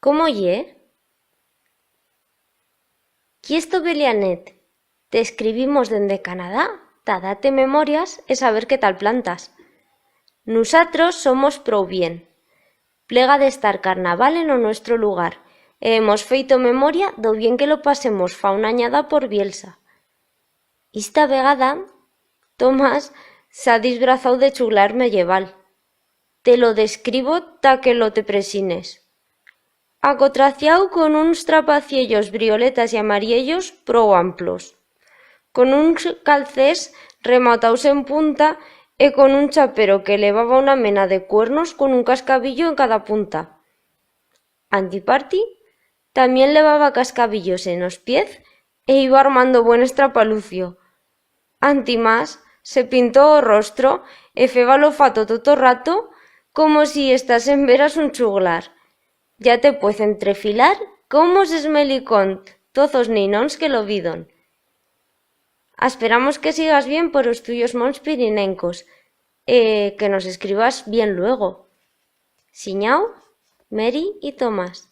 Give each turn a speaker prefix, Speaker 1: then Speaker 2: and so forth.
Speaker 1: ¿Cómo ye? Quiesto Belianet, te escribimos dende Canadá, ta date memorias e saber qué tal plantas. Nusatros somos prou bien. Plega de estar carnaval en o nuestro lugar, e hemos feito memoria do bien que lo pasemos fa una añada por Bielsa. Ista vegada, Tomás s'ha disbrazau de chuglar medieval. Te lo describo ta que lo te presines. Acotraciau con uns trapaciellos brioletas y amariellos prou amplos, con uns calcés remataus en punta e con un chapero que levaba una mena de cuernos con un cascabillo en cada punta. Antiparti también levaba cascabillos en os piez e iba armando buen estrapalucio. Antimás se pintó o rostro e fébalo fato toto rato como si estás en veras un chuglar. Ya te puez entrefilar como s'esmelicont tozos ninons que lo vidon. Esperamos que sigas bien por os tuyos mons pirinencos, que nos escribas bien luego. Siñau, Mary y Tomás.